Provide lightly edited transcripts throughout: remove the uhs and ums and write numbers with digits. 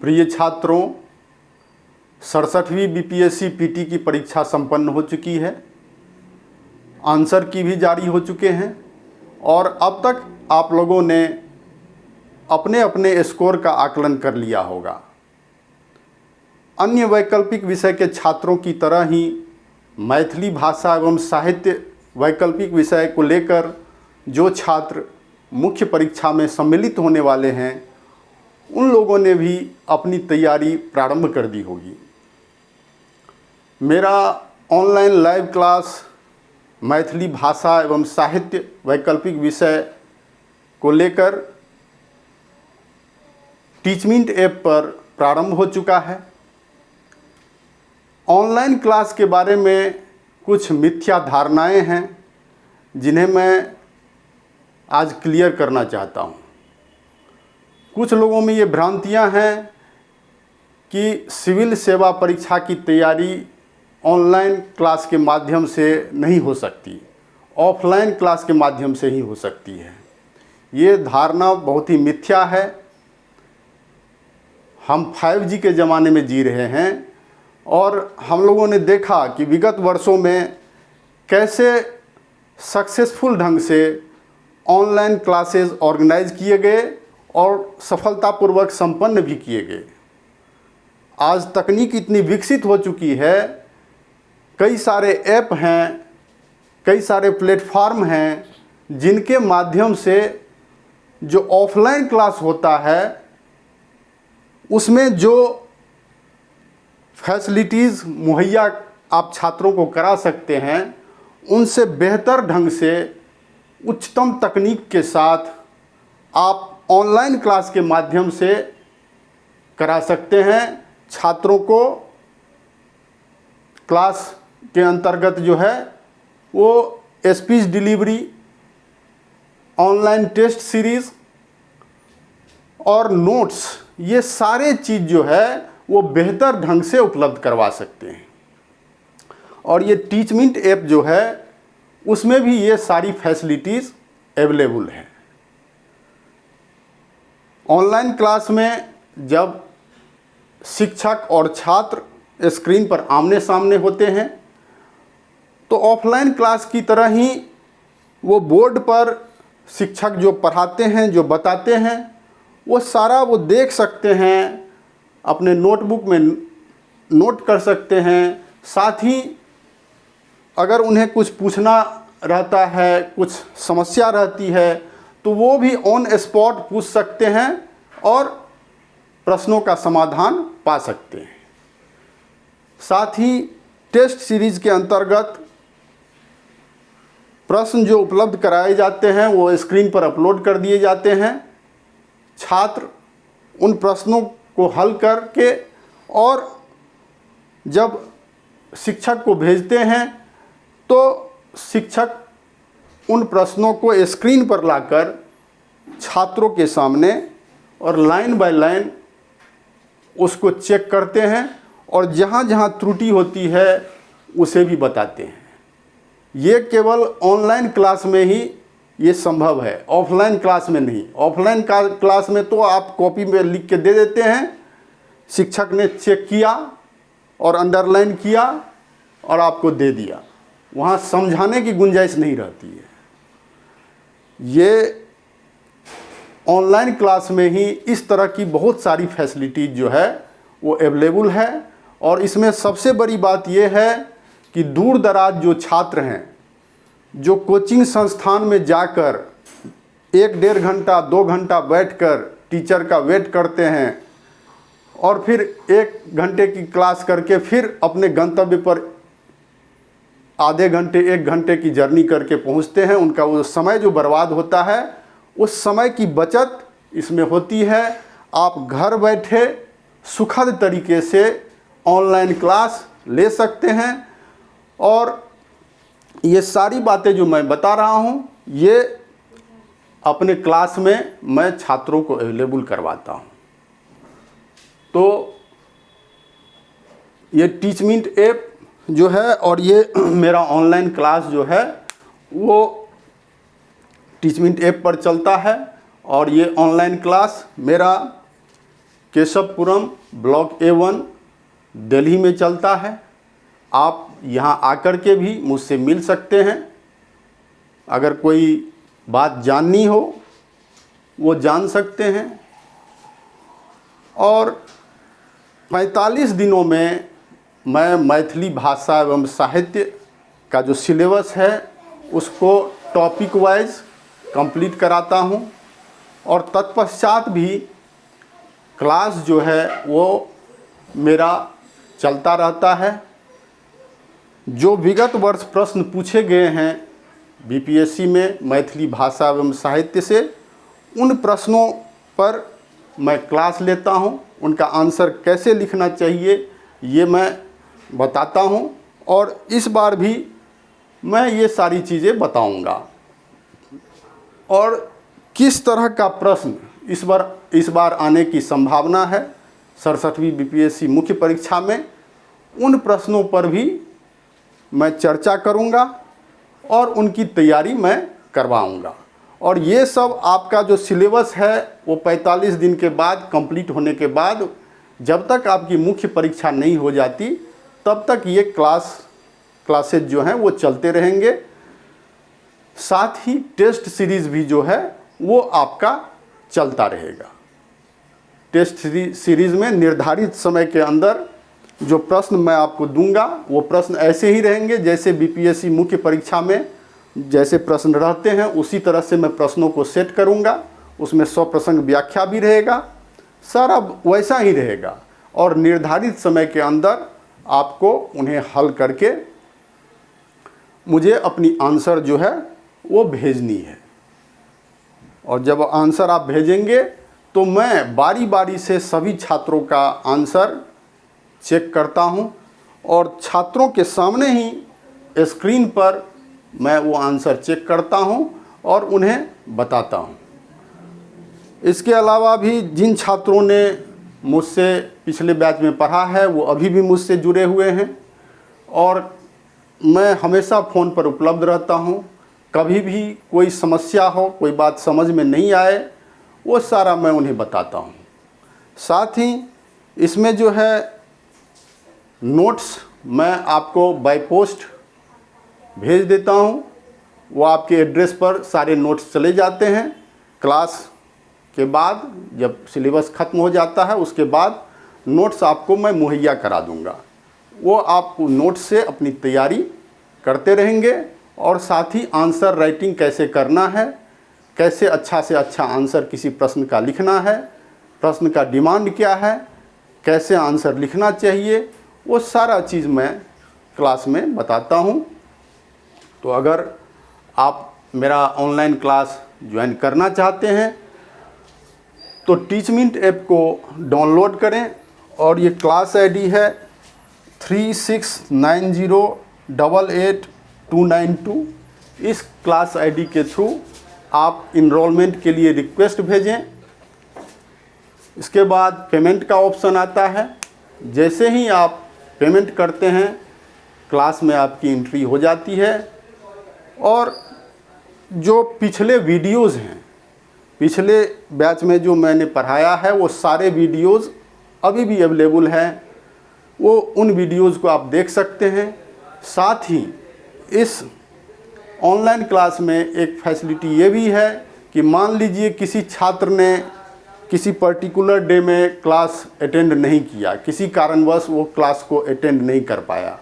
प्रिय छात्रों, 67वीं BPSC PT की परीक्षा संपन्न हो चुकी है। आंसर की भी जारी हो चुके हैं और अब तक आप लोगों ने अपने अपने स्कोर का आकलन कर लिया होगा। अन्य वैकल्पिक विषय के छात्रों की तरह ही मैथिली भाषा एवं साहित्य वैकल्पिक विषय को लेकर जो छात्र मुख्य परीक्षा में सम्मिलित होने वाले हैं, उन लोगों ने भी अपनी तैयारी प्रारंभ कर दी होगी। मेरा ऑनलाइन लाइव क्लास मैथिली भाषा एवं साहित्य वैकल्पिक विषय को लेकर टीचमिंट ऐप पर प्रारंभ हो चुका है। ऑनलाइन क्लास के बारे में कुछ मिथ्या धारणाएं हैं जिन्हें मैं आज क्लियर करना चाहता हूं। कुछ लोगों में ये भ्रांतियां हैं कि सिविल सेवा परीक्षा की तैयारी ऑनलाइन क्लास के माध्यम से नहीं हो सकती, ऑफलाइन क्लास के माध्यम से ही हो सकती है। ये धारणा बहुत ही मिथ्या है। हम 5G के ज़माने में जी रहे हैं और हम लोगों ने देखा कि विगत वर्षों में कैसे सक्सेसफुल ढंग से ऑनलाइन क्लासेस ऑर्गेनाइज किए गए और सफलतापूर्वक संपन्न भी किए गए। आज तकनीक इतनी विकसित हो चुकी है, कई सारे ऐप हैं, कई सारे प्लेटफॉर्म हैं जिनके माध्यम से जो ऑफलाइन क्लास होता है उसमें जो फैसिलिटीज़ मुहैया आप छात्रों को करा सकते हैं, उनसे बेहतर ढंग से उच्चतम तकनीक के साथ आप ऑनलाइन क्लास के माध्यम से करा सकते हैं। छात्रों को क्लास के अंतर्गत जो है वो speech delivery, online test series और नोट्स, ये सारे चीज़ जो है वो बेहतर ढंग से उपलब्ध करवा सकते हैं। और ये टीचमिंट ऐप जो है उसमें भी ये सारी फैसिलिटीज़ अवेलेबल है। ऑनलाइन क्लास में जब शिक्षक और छात्र स्क्रीन पर आमने सामने होते हैं तो ऑफलाइन क्लास की तरह ही वो बोर्ड पर शिक्षक जो पढ़ाते हैं, जो बताते हैं, वो सारा वो देख सकते हैं, अपने नोटबुक में नोट कर सकते हैं। साथ ही अगर उन्हें कुछ पूछना रहता है, कुछ समस्या रहती है, तो वो भी ऑन स्पॉट पूछ सकते हैं और प्रश्नों का समाधान पा सकते हैं। साथ ही टेस्ट सीरीज़ के अंतर्गत प्रश्न जो उपलब्ध कराए जाते हैं वो स्क्रीन पर अपलोड कर दिए जाते हैं। छात्र उन प्रश्नों को हल करके और जब शिक्षक को भेजते हैं तो शिक्षक उन प्रश्नों को स्क्रीन पर लाकर छात्रों के सामने और लाइन बाय लाइन उसको चेक करते हैं और जहाँ जहाँ त्रुटि होती है उसे भी बताते हैं। ये केवल ऑनलाइन क्लास में ही ये संभव है, ऑफलाइन क्लास में नहीं। ऑफलाइन क्लास में तो आप कॉपी में लिख के दे देते हैं, शिक्षक ने चेक किया और अंडरलाइन किया और आपको दे दिया, वहाँ समझाने की गुंजाइश नहीं रहती है। ये ऑनलाइन क्लास में ही इस तरह की बहुत सारी फैसिलिटीज़ जो है वो अवेलेबल है। और इसमें सबसे बड़ी बात ये है कि दूर दराज जो छात्र हैं, जो कोचिंग संस्थान में जाकर 1-1.5 घंटा 2 घंटा बैठकर टीचर का वेट करते हैं और फिर 1 घंटे की क्लास करके फिर अपने गंतव्य पर आधे घंटे 1 घंटे की जर्नी करके पहुंचते हैं, उनका वो समय जो बर्बाद होता है उस समय की बचत इसमें होती है। आप घर बैठे सुखद तरीके से ऑनलाइन क्लास ले सकते हैं और ये सारी बातें जो मैं बता रहा हूँ ये अपने क्लास में मैं छात्रों को अवेलेबल करवाता हूँ। तो ये टीचमिंट ऐप जो है और ये मेरा ऑनलाइन क्लास जो है वो टीचमिंट ऐप पर चलता है और ये ऑनलाइन क्लास मेरा केशवपुरम ब्लॉक A1 दिल्ली में चलता है। आप यहाँ आकर के भी मुझसे मिल सकते हैं। अगर कोई बात जाननी हो वो जान सकते हैं। और 45 दिनों में मैं मैथिली भाषा एवं साहित्य का जो सिलेबस है उसको टॉपिक वाइज कंप्लीट कराता हूँ। और तत्पश्चात भी क्लास जो है वो मेरा चलता रहता है। जो विगत वर्ष प्रश्न पूछे गए हैं बीपीएससी में मैथिली भाषा एवं साहित्य से, उन प्रश्नों पर मैं क्लास लेता हूं। उनका आंसर कैसे लिखना चाहिए ये मैं बताता हूं। और इस बार भी मैं ये सारी चीज़ें बताऊंगा। और किस तरह का प्रश्न इस बार आने की संभावना है 67वीं बीपीएससी मुख्य परीक्षा में, उन प्रश्नों पर भी मैं चर्चा करूंगा और उनकी तैयारी मैं करवाऊंगा। और ये सब आपका जो सिलेबस है वो 45 दिन के बाद कंप्लीट होने के बाद, जब तक आपकी मुख्य परीक्षा नहीं हो जाती तब तक ये क्लासेज जो हैं वो चलते रहेंगे। साथ ही टेस्ट सीरीज़ भी जो है वो आपका चलता रहेगा। टेस्ट सीरीज़ में निर्धारित समय के अंदर जो प्रश्न मैं आपको दूंगा वो प्रश्न ऐसे ही रहेंगे जैसे बीपीएससी मुख्य परीक्षा में जैसे प्रश्न रहते हैं, उसी तरह से मैं प्रश्नों को सेट करूंगा। उसमें 100 प्रसंग व्याख्या भी रहेगा, सारा वैसा ही रहेगा। और निर्धारित समय के अंदर आपको उन्हें हल करके मुझे अपनी आंसर जो है वो भेजनी है। और जब आंसर आप भेजेंगे तो मैं बारी बारी से सभी छात्रों का आंसर चेक करता हूं और छात्रों के सामने ही स्क्रीन पर मैं वो आंसर चेक करता हूं और उन्हें बताता हूं। इसके अलावा भी जिन छात्रों ने मुझसे पिछले बैच में पढ़ा है वो अभी भी मुझसे जुड़े हुए हैं और मैं हमेशा फ़ोन पर उपलब्ध रहता हूं। कभी भी कोई समस्या हो, कोई बात समझ में नहीं आए, वो सारा मैं उन्हें बताता हूं। साथ ही इसमें जो है नोट्स मैं आपको बाय पोस्ट भेज देता हूं। वो आपके एड्रेस पर सारे नोट्स चले जाते हैं। क्लास के बाद जब सिलेबस ख़त्म हो जाता है उसके बाद नोट्स आपको मैं मुहैया करा दूंगा। वो आप नोट्स से अपनी तैयारी करते रहेंगे और साथ ही आंसर राइटिंग कैसे करना है, कैसे अच्छा से अच्छा आंसर किसी प्रश्न का लिखना है, प्रश्न का डिमांड क्या है, कैसे आंसर लिखना चाहिए, वो सारा चीज़ मैं क्लास में बताता हूँ। तो अगर आप मेरा ऑनलाइन क्लास ज्वाइन करना चाहते हैं तो टीचमिंट ऐप को डाउनलोड करें और ये क्लास आईडी है 3690888292। इस क्लास आईडी के थ्रू आप इनरोलमेंट के लिए रिक्वेस्ट भेजें। इसके बाद पेमेंट का ऑप्शन आता है। जैसे ही आप पेमेंट करते हैं क्लास में आपकी एंट्री हो जाती है। और जो पिछले वीडियोज़ हैं, पिछले बैच में जो मैंने पढ़ाया है वो सारे वीडियोज़ अभी भी अवेलेबल हैं। वो उन वीडियोज़ को आप देख सकते हैं। साथ ही इस ऑनलाइन क्लास में एक फैसिलिटी ये भी है कि मान लीजिए किसी छात्र ने किसी पर्टिकुलर डे में क्लास अटेंड नहीं किया, किसी कारणवश वो क्लास को अटेंड नहीं कर पाया,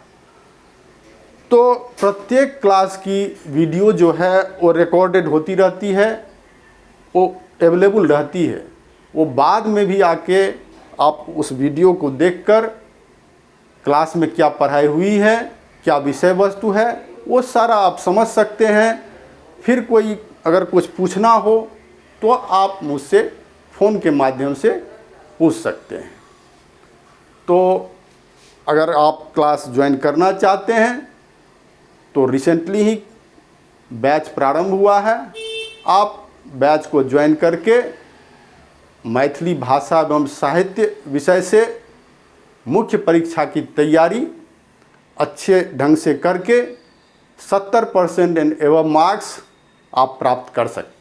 तो प्रत्येक क्लास की वीडियो जो है वो रिकॉर्डेड होती रहती है, वो अवेलेबल रहती है। वो बाद में भी आके आप उस वीडियो को देखकर क्लास में क्या पढ़ाई हुई है, क्या विषय वस्तु है, वो सारा आप समझ सकते हैं। फिर कोई अगर कुछ पूछना हो तो आप मुझसे फ़ोन के माध्यम से पूछ सकते हैं। तो अगर आप क्लास ज्वाइन करना चाहते हैं तो रिसेंटली ही बैच प्रारंभ हुआ है। आप बैच को ज्वाइन करके मैथिली भाषा एवं साहित्य विषय से मुख्य परीक्षा की तैयारी अच्छे ढंग से करके 70% एंड एवं मार्क्स आप प्राप्त कर सकते हैं।